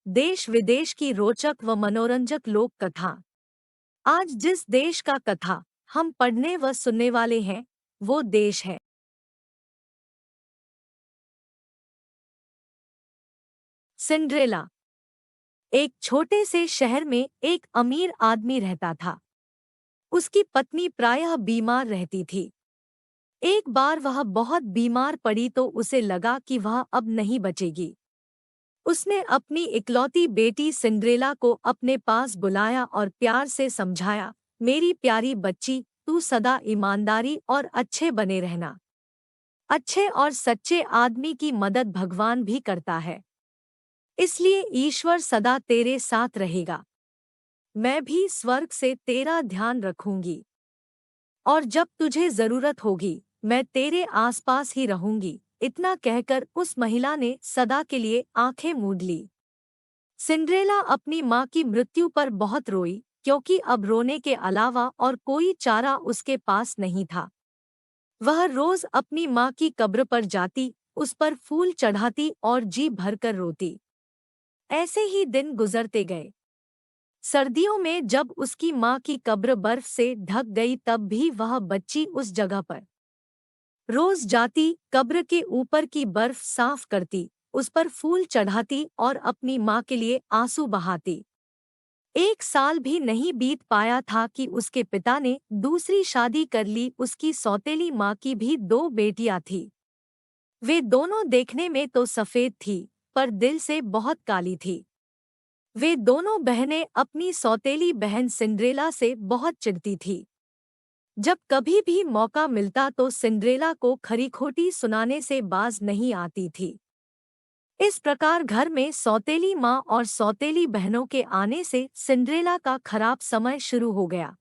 देश विदेश की रोचक व मनोरंजक लोक कथा। आज जिस देश का कथा हम पढ़ने व सुनने वाले हैं, वो देश है सिंड्रेला। एक छोटे से शहर में एक अमीर आदमी रहता था। उसकी पत्नी प्रायः बीमार रहती थी। एक बार वह बहुत बीमार पड़ी तो उसे लगा कि वह अब नहीं बचेगी। उसने अपनी इकलौती बेटी सिंड्रेला को अपने पास बुलाया और प्यार से समझाया, मेरी प्यारी बच्ची, तू सदा ईमानदारी और अच्छे बने रहना। अच्छे और सच्चे आदमी की मदद भगवान भी करता है, इसलिए ईश्वर सदा तेरे साथ रहेगा। मैं भी स्वर्ग से तेरा ध्यान रखूंगी और जब तुझे जरूरत होगी मैं तेरे आसपास ही रहूंगी। इतना कहकर उस महिला ने सदा के लिए आंखें मूंद ली। सिंड्रेला अपनी माँ की मृत्यु पर बहुत रोई, क्योंकि अब रोने के अलावा और कोई चारा उसके पास नहीं था। वह रोज अपनी माँ की कब्र पर जाती, उस पर फूल चढ़ाती और जी भरकर रोती। ऐसे ही दिन गुजरते गए। सर्दियों में जब उसकी माँ की कब्र बर्फ से ढक गई तब भी वह बच्ची उस जगह पर रोज जाती, कब्र के ऊपर की बर्फ साफ करती, उस पर फूल चढ़ाती और अपनी माँ के लिए आंसू बहाती। एक साल भी नहीं बीत पाया था कि उसके पिता ने दूसरी शादी कर ली। उसकी सौतेली माँ की भी दो बेटियां थीं। वे दोनों देखने में तो सफेद थी, पर दिल से बहुत काली थी। वे दोनों बहनें अपनी सौतेली बहन सिंड्रेला से बहुत चिढ़ती थी। जब कभी भी मौका मिलता तो सिंड्रेला को खरी-खोटी सुनाने से बाज नहीं आती थी। इस प्रकार घर में सौतेली माँ और सौतेली बहनों के आने से सिंड्रेला का खराब समय शुरू हो गया।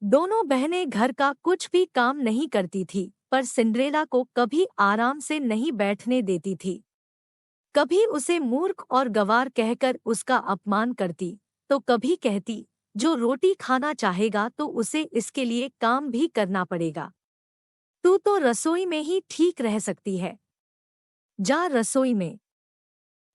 दोनों बहनें घर का कुछ भी काम नहीं करती थी, पर सिंड्रेला को कभी आराम से नहीं बैठने देती थी। कभी उसे मूर्ख और गंवार कहकर उसका अपमान करती, तो कभी कहती, जो रोटी खाना चाहेगा तो उसे इसके लिए काम भी करना पड़ेगा। तू तो रसोई में ही ठीक रह सकती है, जा रसोई में,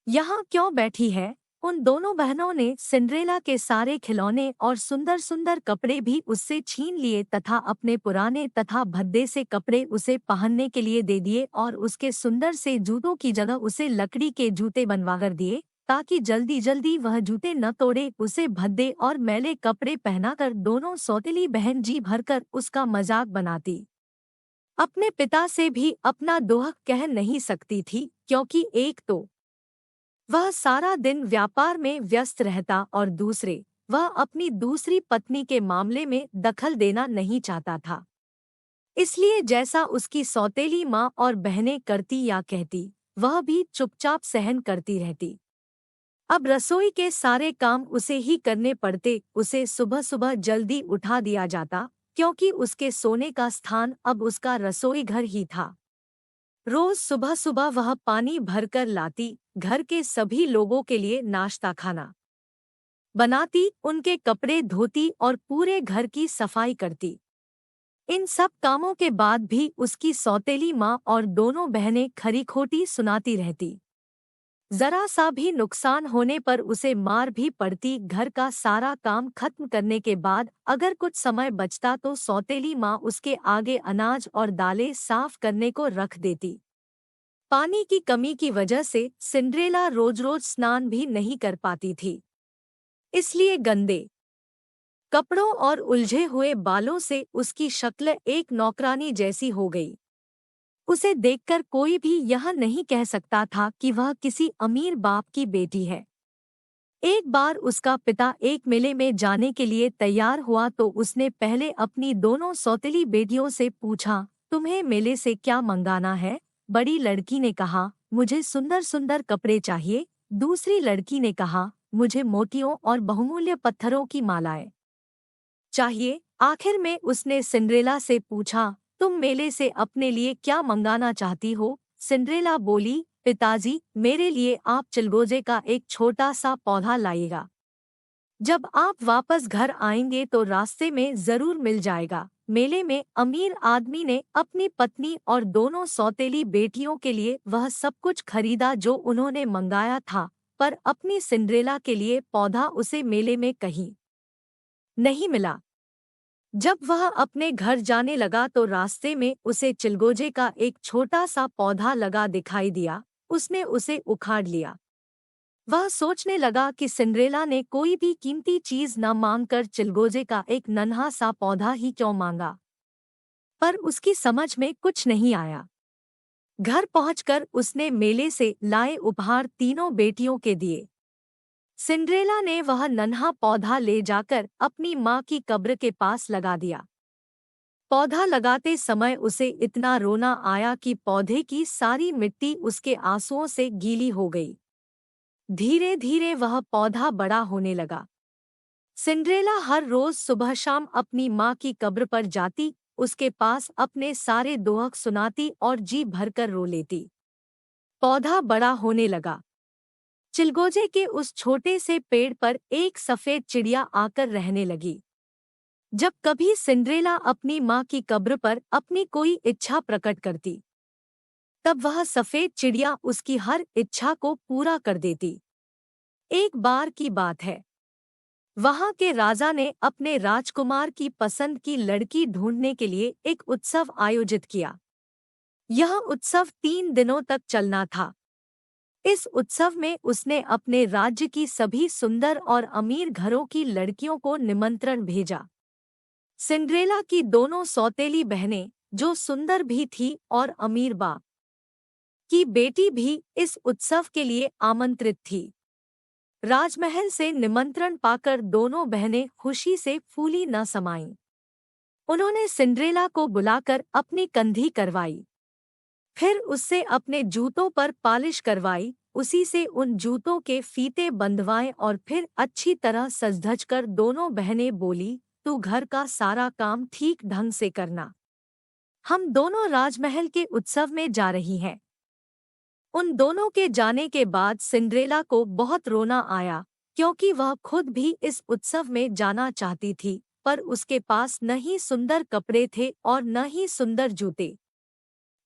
यहाँ क्यों बैठी है। उन दोनों बहनों ने सिंड्रेला के सारे खिलौने और सुंदर सुंदर कपड़े भी उससे छीन लिए तथा अपने पुराने तथा भद्दे से कपड़े उसे पहनने के लिए दे दिए और उसके सुंदर से जूतों की जगह उसे लकड़ी के जूते बनवाकर दिए, ताकि जल्दी जल्दी वह जूते न तोड़े। उसे भद्दे और मैले कपड़े पहनाकर दोनों सौतेली बहन जी भरकर उसका मजाक बनाती। अपने पिता से भी अपना दोह कह नहीं सकती थी, क्योंकि एक तो वह सारा दिन व्यापार में व्यस्त रहता और दूसरे वह अपनी दूसरी पत्नी के मामले में दखल देना नहीं चाहता था। इसलिए जैसा उसकी सौतेली माँ और बहनें करती या कहती, वह भी चुपचाप सहन करती रहती। अब रसोई के सारे काम उसे ही करने पड़ते। उसे सुबह सुबह जल्दी उठा दिया जाता, क्योंकि उसके सोने का स्थान अब उसका रसोई घर ही था। रोज सुबह सुबह वह पानी भरकर लाती, घर के सभी लोगों के लिए नाश्ता खाना बनाती, उनके कपड़े धोती और पूरे घर की सफाई करती। इन सब कामों के बाद भी उसकी सौतेली माँ और दोनों बहनें खरी-खोटी सुनाती रहती। जरा सा भी नुकसान होने पर उसे मार भी पड़ती। घर का सारा काम खत्म करने के बाद अगर कुछ समय बचता तो सौतेली माँ उसके आगे अनाज और दालें साफ करने को रख देती। पानी की कमी की वजह से सिंड्रेला रोज रोज स्नान भी नहीं कर पाती थी, इसलिए गंदे कपड़ों और उलझे हुए बालों से उसकी शक्ल एक नौकरानी जैसी हो गई। उसे देखकर कोई भी यह नहीं कह सकता था कि वह किसी अमीर बाप की बेटी है। एक बार उसका पिता एक मेले में जाने के लिए तैयार हुआ तो उसने पहले अपनी दोनों सौतेली बेटियों से पूछा, तुम्हें मेले से क्या मंगाना है। बड़ी लड़की ने कहा, मुझे सुंदर सुंदर कपड़े चाहिए। दूसरी लड़की ने कहा, मुझे मोतियों और बहुमूल्य पत्थरों की मालाएं चाहिए। आखिर में उसने सिंड्रेला से पूछा, तुम मेले से अपने लिए क्या मंगाना चाहती हो। सिंड्रेला बोली, पिताजी, मेरे लिए आप चिलगोजे का एक छोटा सा पौधा लाइएगा। जब आप वापस घर आएंगे तो रास्ते में जरूर मिल जाएगा। मेले में अमीर आदमी ने अपनी पत्नी और दोनों सौतेली बेटियों के लिए वह सब कुछ खरीदा जो उन्होंने मंगाया था। पर अपनी सिंड्रेला के लिए पौधा उसे मेले में कहीं नहीं मिला। जब वह अपने घर जाने लगा तो रास्ते में उसे चिलगोजे का एक छोटा सा पौधा लगा दिखाई दिया। उसने उसे उखाड़ लिया। वह सोचने लगा कि सिंड्रेला ने कोई भी कीमती चीज न मांगकर चिलगोजे का एक नन्हा सा पौधा ही क्यों मांगा। पर उसकी समझ में कुछ नहीं आया। घर पहुंचकर उसने मेले से लाए उपहार तीनों बेटियों के दिए। सिंड्रेला ने वह नन्हा पौधा ले जाकर अपनी माँ की कब्र के पास लगा दिया। पौधा लगाते समय उसे इतना रोना आया कि पौधे की सारी मिट्टी उसके आंसुओं से गीली हो गई। धीरे धीरे वह पौधा बड़ा होने लगा। सिंड्रेला हर रोज सुबह शाम अपनी माँ की कब्र पर जाती, उसके पास अपने सारे दोहक सुनाती और जी भरकर रो लेती। पौधा बड़ा होने लगा। चिलगोजे के उस छोटे से पेड़ पर एक सफेद चिड़िया आकर रहने लगी। जब कभी सिंड्रेला अपनी माँ की कब्र पर अपनी कोई इच्छा प्रकट करती, तब वह सफेद चिड़िया उसकी हर इच्छा को पूरा कर देती। एक बार की बात है, वहां के राजा ने अपने राजकुमार की पसंद की लड़की ढूंढने के लिए एक उत्सव आयोजित किया। यह उत्सव 3 दिनों तक चलना था। इस उत्सव में उसने अपने राज्य की सभी सुंदर और अमीर घरों की लड़कियों को निमंत्रण भेजा। सिंड्रेला की दोनों सौतेली बहनें, जो सुंदर भी थी और अमीर बाप की बेटी भी इस उत्सव के लिए आमंत्रित थी। राजमहल से निमंत्रण पाकर दोनों बहनें खुशी से फूली न समाईं। उन्होंने सिंड्रेला को बुलाकर अपनी कंधी करवाई, फिर उससे अपने जूतों पर पालिश करवाई, उसी से उन जूतों के फीते बंधवाए और फिर अच्छी तरह सज-धज कर दोनों बहनें बोली, तू घर का सारा काम ठीक ढंग से करना। हम दोनों राजमहल के उत्सव में जा रही हैं। उन दोनों के जाने के बाद सिंड्रेला को बहुत रोना आया, क्योंकि वह खुद भी इस उत्सव में जाना चाहती थी, पर उसके पास न ही सुंदर कपड़े थे और न ही सुंदर जूते।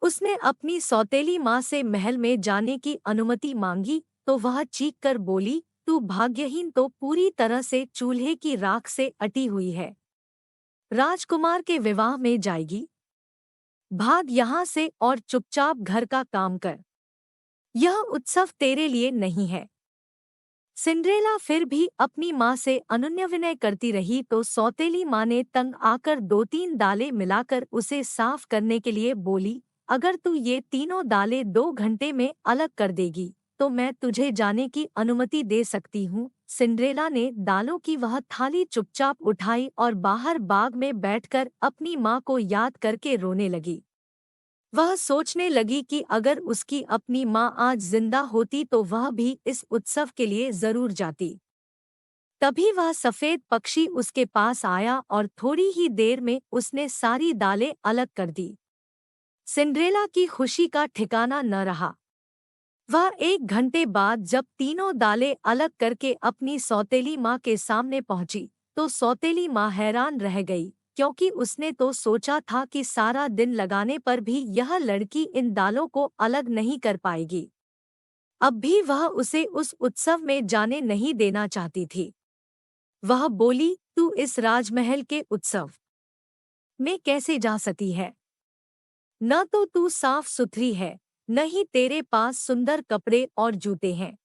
उसने अपनी सौतेली माँ से महल में जाने की अनुमति मांगी तो वह चीख कर बोली, तू भाग्यहीन तो पूरी तरह से चूल्हे की राख से अटी हुई है। राजकुमार के विवाह में जाएगी? भाग यहाँ से और चुपचाप घर का काम कर। यह उत्सव तेरे लिए नहीं है। सिंड्रेला फिर भी अपनी माँ से अनुनय करती रही तो सौतेली माँ ने तंग आकर 2-3 दालें मिलाकर उसे साफ करने के लिए बोली, अगर तू ये तीनों दालें 2 घंटे में अलग कर देगी तो मैं तुझे जाने की अनुमति दे सकती हूँ। सिंड्रेला ने दालों की वह थाली चुपचाप उठाई और बाहर बाग में बैठकर अपनी माँ को याद करके रोने लगी। वह सोचने लगी कि अगर उसकी अपनी माँ आज जिंदा होती तो वह भी इस उत्सव के लिए जरूर जाती। तभी वह सफेद पक्षी उसके पास आया और थोड़ी ही देर में उसने सारी दालें अलग कर दी। सिंड्रेला की खुशी का ठिकाना न रहा। वह 1 घंटे बाद जब तीनों दालें अलग करके अपनी सौतेली माँ के सामने पहुंची तो सौतेली माँ हैरान रह गई, क्योंकि उसने तो सोचा था कि सारा दिन लगाने पर भी यह लड़की इन दालों को अलग नहीं कर पाएगी। अब भी वह उसे उस उत्सव में जाने नहीं देना चाहती थी। वह बोली, तू इस राजमहल के उत्सव में कैसे जा सकती है? न तो तू साफ सुथरी है, न ही तेरे पास सुंदर कपड़े और जूते हैं।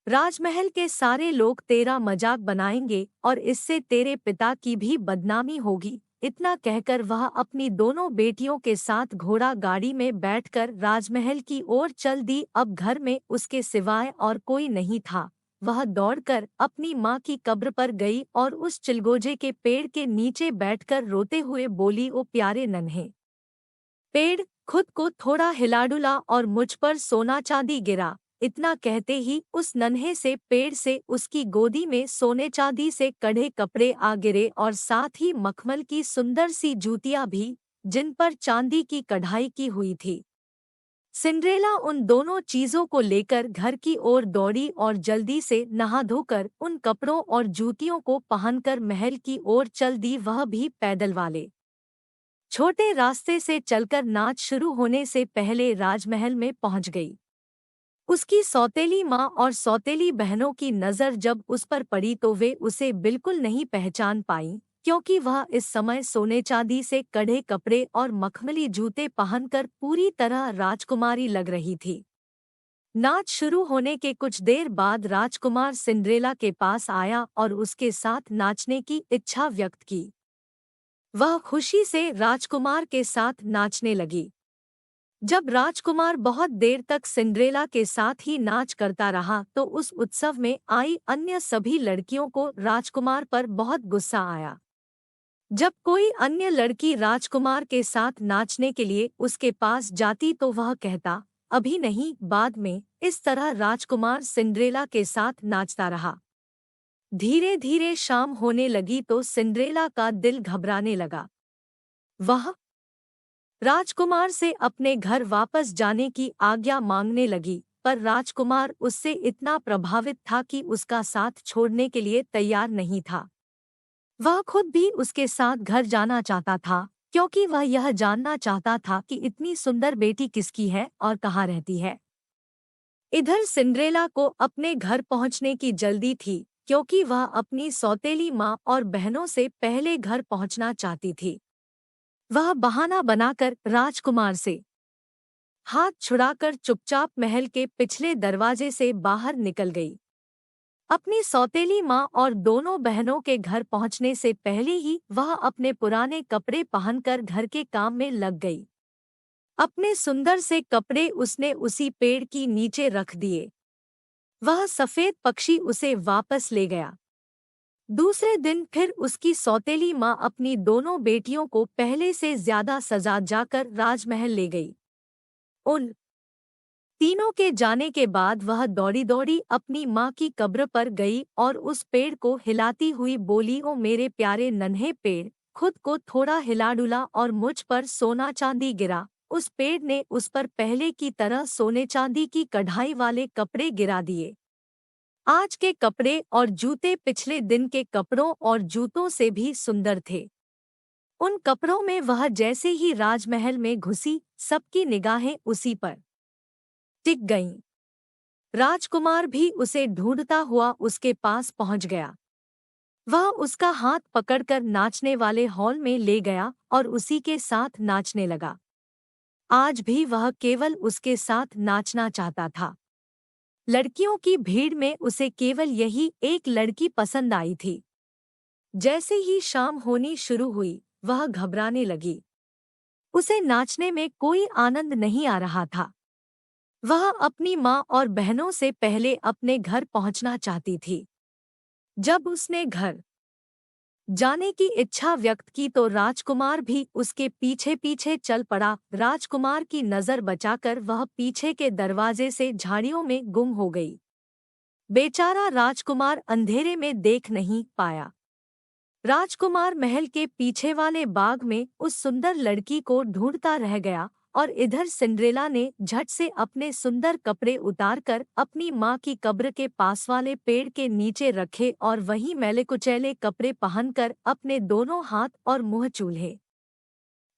राजमहल के सारे लोग तेरा मजाक बनाएंगे और इससे तेरे पिता की भी बदनामी होगी। इतना कहकर वह अपनी दोनों बेटियों के साथ घोड़ा गाड़ी में बैठकर राजमहल की ओर चल दी। अब घर में उसके सिवाय और कोई नहीं था। वह दौड़कर अपनी माँ की कब्र पर गई और उस चिलगोजे के पेड़ के नीचे बैठकर रोते हुए बोली, ओ प्यारे नन्हे पेड़, खुद को थोड़ा हिलाडुला और मुझ पर सोना चांदी गिरा। इतना कहते ही उस नन्हे से पेड़ से उसकी गोदी में सोने चांदी से कढ़े कपड़े आ गिरे और साथ ही मखमल की सुंदर सी जूतियां भी, जिन पर चांदी की कढ़ाई की हुई थी। सिंड्रेला उन दोनों चीजों को लेकर घर की ओर दौड़ी और जल्दी से नहा धोकर उन कपड़ों और जूतियों को पहनकर महल की ओर चल दी, वह भी पैदल वाले छोटे रास्ते से चलकर नाच शुरू होने से पहले राजमहल में पहुंच गई। उसकी सौतेली माँ और सौतेली बहनों की नज़र जब उस पर पड़ी तो वे उसे बिल्कुल नहीं पहचान पाईं, क्योंकि वह इस समय सोने चांदी से कढ़े कपड़े और मखमली जूते पहनकर पूरी तरह राजकुमारी लग रही थी। नाच शुरू होने के कुछ देर बाद राजकुमार सिंड्रेला के पास आया और उसके साथ नाचने की इच्छा व्यक्त की। वह खुशी से राजकुमार के साथ नाचने लगी। जब राजकुमार बहुत देर तक सिंड्रेला के साथ ही नाच करता रहा तो उस उत्सव में आई अन्य सभी लड़कियों को राजकुमार पर बहुत गुस्सा आया। जब कोई अन्य लड़की राजकुमार के साथ नाचने के लिए उसके पास जाती तो वह कहता, अभी नहीं, बाद में। इस तरह राजकुमार सिंड्रेला के साथ नाचता रहा। धीरे धीरे शाम होने लगी तो सिंड्रेला का दिल घबराने लगा। वह राजकुमार से अपने घर वापस जाने की आज्ञा मांगने लगी, पर राजकुमार उससे इतना प्रभावित था कि उसका साथ छोड़ने के लिए तैयार नहीं था। वह खुद भी उसके साथ घर जाना चाहता था, क्योंकि वह यह जानना चाहता था कि इतनी सुंदर बेटी किसकी है और कहाँ रहती है। इधर सिंड्रेला को अपने घर पहुंचने की जल्दी थी, क्योंकि वह अपनी सौतेली माँ और बहनों से पहले घर पहुंचना चाहती थी। वह बहाना बनाकर राजकुमार से हाथ छुड़ाकर चुपचाप महल के पिछले दरवाजे से बाहर निकल गई। अपनी सौतेली माँ और दोनों बहनों के घर पहुंचने से पहले ही वह अपने पुराने कपड़े पहनकर घर के काम में लग गई। अपने सुंदर से कपड़े उसने उसी पेड़ की नीचे रख दिए। वह सफेद पक्षी उसे वापस ले गया। दूसरे दिन फिर उसकी सौतेली माँ अपनी दोनों बेटियों को पहले से ज्यादा सजा जाकर राजमहल ले गई। उन तीनों के जाने के बाद वह दौड़ी दौड़ी अपनी माँ की कब्र पर गई और उस पेड़ को हिलाती हुई बोली, ओ मेरे प्यारे नन्हे पेड़, खुद को थोड़ा हिला डुला और मुझ पर सोना चांदी गिरा। उस पेड़ ने उस पर पहले की तरह सोने चांदी की कढ़ाई वाले कपड़े गिरा दिए। आज के कपड़े और जूते पिछले दिन के कपड़ों और जूतों से भी सुंदर थे। उन कपड़ों में वह जैसे ही राजमहल में घुसी, सबकी निगाहें उसी पर टिक गईं। राजकुमार भी उसे ढूंढता हुआ उसके पास पहुंच गया। वह उसका हाथ पकड़कर नाचने वाले हॉल में ले गया और उसी के साथ नाचने लगा। आज भी वह केवल उसके साथ नाचना चाहता था। लड़कियों की भीड़ में उसे केवल यही एक लड़की पसंद आई थी। जैसे ही शाम होनी शुरू हुई, वह घबराने लगी। उसे नाचने में कोई आनंद नहीं आ रहा था। वह अपनी माँ और बहनों से पहले अपने घर पहुंचना चाहती थी। जब उसने घर जाने की इच्छा व्यक्त की तो राजकुमार भी उसके पीछे पीछे चल पड़ा। राजकुमार की नज़र बचाकर वह पीछे के दरवाजे से झाड़ियों में गुम हो गई। बेचारा राजकुमार अंधेरे में देख नहीं पाया। राजकुमार महल के पीछे वाले बाग में उस सुंदर लड़की को ढूंढता रह गया और इधर सिंड्रेला ने झट से अपने सुंदर कपड़े उतारकर अपनी माँ की कब्र के पास वाले पेड़ के नीचे रखे और वहीं मैले कुचैले कपड़े पहनकर अपने दोनों हाथ और मुंह चूल्हे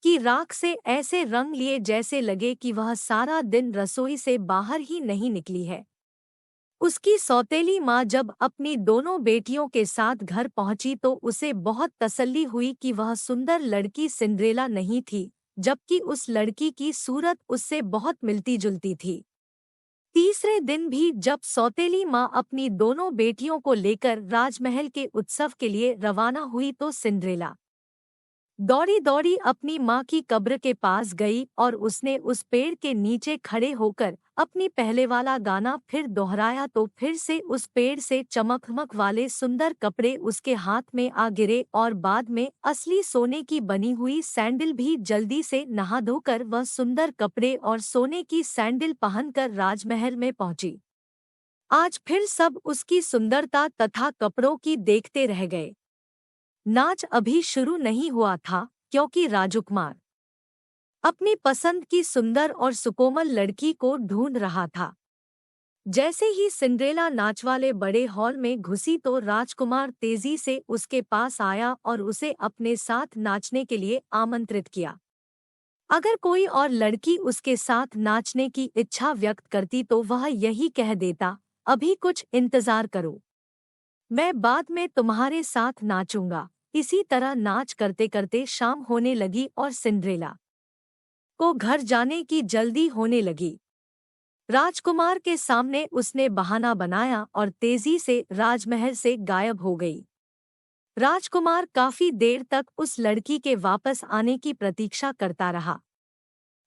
की राख से ऐसे रंग लिए जैसे लगे कि वह सारा दिन रसोई से बाहर ही नहीं निकली है। उसकी सौतेली माँ जब अपनी दोनों बेटियों के साथ घर पहुंची तो उसे बहुत तसल्ली हुई कि वह सुंदर लड़की सिंड्रेला नहीं थी, जबकि उस लड़की की सूरत उससे बहुत मिलती जुलती थी। तीसरे दिन भी जब सौतेली माँ अपनी दोनों बेटियों को लेकर राजमहल के उत्सव के लिए रवाना हुई तो सिंड्रेला दौड़ी दौड़ी अपनी माँ की कब्र के पास गई और उसने उस पेड़ के नीचे खड़े होकर अपनी पहले वाला गाना फिर दोहराया तो फिर से उस पेड़ से चमकमक वाले सुंदर कपड़े उसके हाथ में आ गिरे और बाद में असली सोने की बनी हुई सैंडल भी। जल्दी से नहा धोकर वह सुंदर कपड़े और सोने की सैंडल पहनकर राजमहल में पहुंची। आज फिर सब उसकी सुंदरता तथा कपड़ों की देखते रह गए। नाच अभी शुरू नहीं हुआ था, क्योंकि राजकुमार अपनी पसंद की सुंदर और सुकोमल लड़की को ढूंढ रहा था। जैसे ही सिंड्रेला नाच वाले बड़े हॉल में घुसी तो राजकुमार तेजी से उसके पास आया और उसे अपने साथ नाचने के लिए आमंत्रित किया। अगर कोई और लड़की उसके साथ नाचने की इच्छा व्यक्त करती तो वह यही कह देता, अभी कुछ इंतजार करो, मैं बाद में तुम्हारे साथ नाचूंगा। इसी तरह नाच करते करते शाम होने लगी और सिंड्रेला को घर जाने की जल्दी होने लगी। राजकुमार के सामने उसने बहाना बनाया और तेजी से राजमहल से गायब हो गई। राजकुमार काफी देर तक उस लड़की के वापस आने की प्रतीक्षा करता रहा।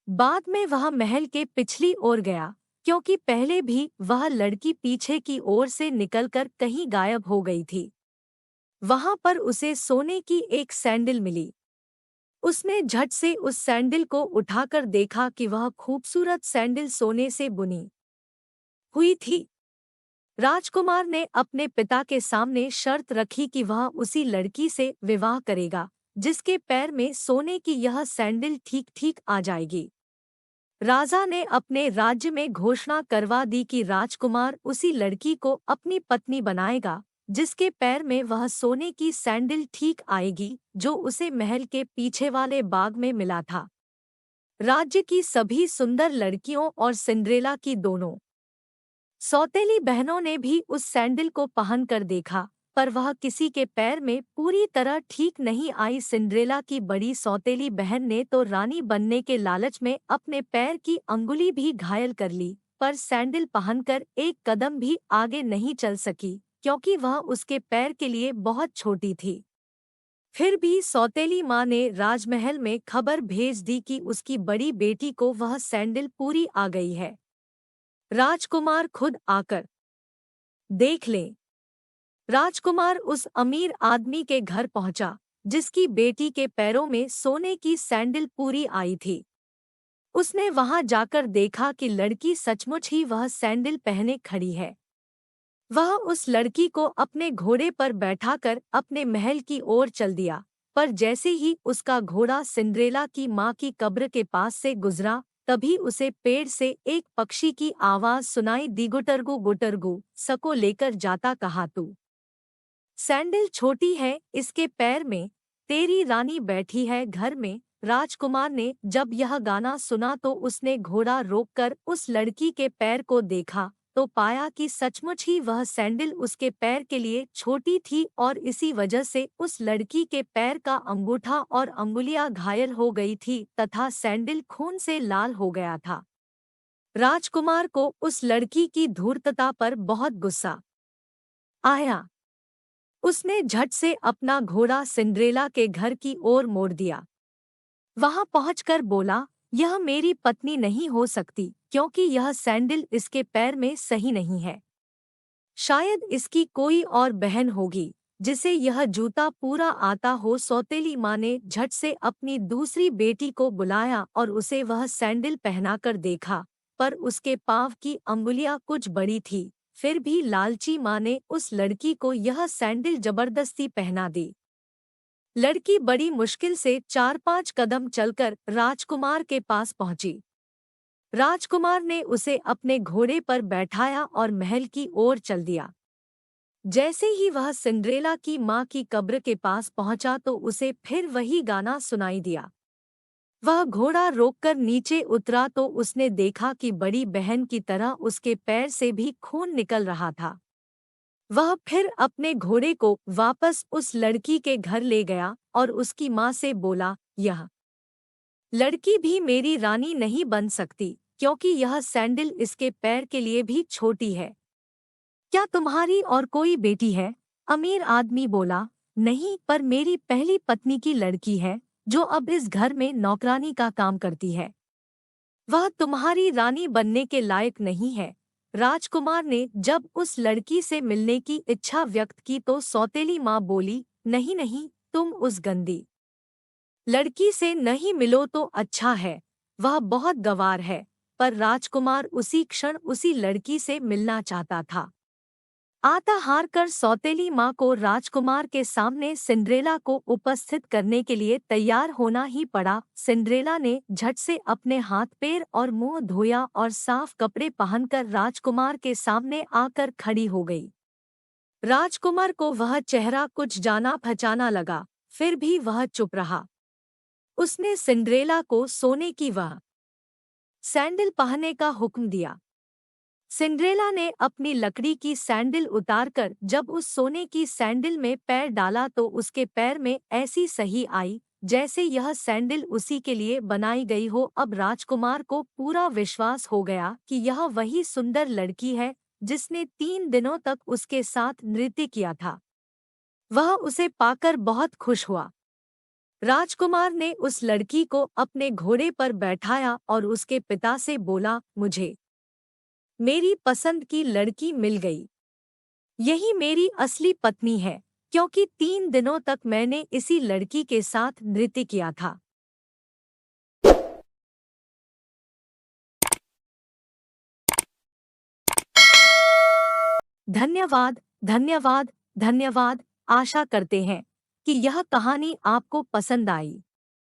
बाद में वह महल के पिछली ओर गया, क्योंकि पहले भी वह लड़की पीछे की ओर से निकलकर कहीं गायब हो गई थी। वहां पर उसे सोने की एक सैंडल मिली। उसने झट से उस सैंडल को उठाकर देखा कि वह खूबसूरत सैंडल सोने से बुनी हुई थी। राजकुमार ने अपने पिता के सामने शर्त रखी कि वह उसी लड़की से विवाह करेगा जिसके पैर में सोने की यह सैंडल ठीक ठीक आ जाएगी। राजा ने अपने राज्य में घोषणा करवा दी कि राजकुमार उसी लड़की को अपनी पत्नी बनाएगा जिसके पैर में वह सोने की सैंडल ठीक आएगी, जो उसे महल के पीछे वाले बाग में मिला था। राज्य की सभी सुंदर लड़कियों और सिंड्रेला की दोनों सौतेली बहनों ने भी उस सैंडल को पहनकर देखा, पर वह किसी के पैर में पूरी तरह ठीक नहीं आई। सिंड्रेला की बड़ी सौतेली बहन ने तो रानी बनने के लालच में अपने पैर की अंगुली भी घायल कर ली, पर सैंडल पहनकर एक कदम भी आगे नहीं चल सकी, क्योंकि वह उसके पैर के लिए बहुत छोटी थी। फिर भी सौतेली माँ ने राजमहल में खबर भेज दी कि उसकी बड़ी बेटी को वह सैंडल पूरी आ गई है। राजकुमार खुद आकर देख ले। राजकुमार उस अमीर आदमी के घर पहुंचा जिसकी बेटी के पैरों में सोने की सैंडल पूरी आई थी। उसने वहां जाकर देखा कि लड़की सचमुच ही वह सैंडल पहने खड़ी है। वह उस लड़की को अपने घोड़े पर बैठाकर अपने महल की ओर चल दिया, पर जैसे ही उसका घोड़ा सिंड्रेला की माँ की कब्र के पास से गुजरा, तभी उसे पेड़ से एक पक्षी की आवाज सुनाई दी, गुटरगू गुटरगू, सको लेकर जाता कहा तू। सैंडल छोटी है इसके पैर में, तेरी रानी बैठी है घर में। राजकुमार ने जब यह गाना सुना तो उसने घोड़ा रोककर उस लड़की के पैर को देखा तो पाया कि सचमुच ही वह सैंडल उसके पैर के लिए छोटी थी और इसी वजह से उस लड़की के पैर का अंगूठा और अंगुलियां घायल हो गई थी तथा सैंडल खून से लाल हो गया था। राजकुमार को उस लड़की की धूर्तता पर बहुत गुस्सा आया। उसने झट से अपना घोड़ा सिंड्रेला के घर की ओर मोड़ दिया। वहां पहुंचकर बोला, यह मेरी पत्नी नहीं हो सकती, क्योंकि यह सैंडल इसके पैर में सही नहीं है। शायद इसकी कोई और बहन होगी जिसे यह जूता पूरा आता हो। सौतेली माँ ने झट से अपनी दूसरी बेटी को बुलाया और उसे वह सैंडल पहनाकर देखा, पर उसके पाँव की अंगुलियां कुछ बड़ी थी। फिर भी लालची माँ ने उस लड़की को यह सैंडल जबरदस्ती पहना दी। लड़की बड़ी मुश्किल से 4-5 कदम चलकर राजकुमार के पास पहुंची। राजकुमार ने उसे अपने घोड़े पर बैठाया और महल की ओर चल दिया। जैसे ही वह सिंड्रेला की माँ की कब्र के पास पहुंचा तो उसे फिर वही गाना सुनाई दिया। वह घोड़ा रोककर नीचे उतरा तो उसने देखा कि बड़ी बहन की तरह उसके पैर से भी खून निकल रहा था। वह फिर अपने घोड़े को वापस उस लड़की के घर ले गया और उसकी माँ से बोला, यह लड़की भी मेरी रानी नहीं बन सकती, क्योंकि यह सैंडल इसके पैर के लिए भी छोटी है। क्या तुम्हारी और कोई बेटी है? अमीर आदमी बोला, नहीं, पर मेरी पहली पत्नी की लड़की है जो अब इस घर में नौकरानी का काम करती है। वह तुम्हारी रानी बनने के लायक नहीं है। राजकुमार ने जब उस लड़की से मिलने की इच्छा व्यक्त की तो सौतेली माँ बोली, नहीं नहीं, तुम उस गंदी लड़की से नहीं मिलो तो अच्छा है, वह बहुत गंवार है। पर राजकुमार उसी क्षण उसी लड़की से मिलना चाहता था। आता हार कर सौतेली माँ को राजकुमार के सामने सिंड्रेला को उपस्थित करने के लिए तैयार होना ही पड़ा। सिंड्रेला ने झट से अपने हाथ पैर और मुंह धोया और साफ कपड़े पहनकर राजकुमार के सामने आकर खड़ी हो गई। राजकुमार को वह चेहरा कुछ जाना पहचाना लगा, फिर भी वह चुप रहा। उसने सिंड्रेला को सोने की वह सैंडल पहनने का हुक्म दिया। सिंड्रेला ने अपनी लकड़ी की सैंडल उतारकर जब उस सोने की सैंडल में पैर डाला तो उसके पैर में ऐसी सही आई जैसे यह सैंडल उसी के लिए बनाई गई हो। अब राजकुमार को पूरा विश्वास हो गया कि यह वही सुंदर लड़की है जिसने 3 दिनों तक उसके साथ नृत्य किया था। वह उसे पाकर बहुत खुश हुआ। राजकुमार ने उस लड़की को अपने घोड़े पर बैठाया और उसके पिता से बोला, मुझे मेरी पसंद की लड़की मिल गई। यही मेरी असली पत्नी है, क्योंकि 3 दिनों तक मैंने इसी लड़की के साथ नृत्य किया था। धन्यवाद, धन्यवाद, धन्यवाद। आशा करते हैं कि यह कहानी आपको पसंद आई।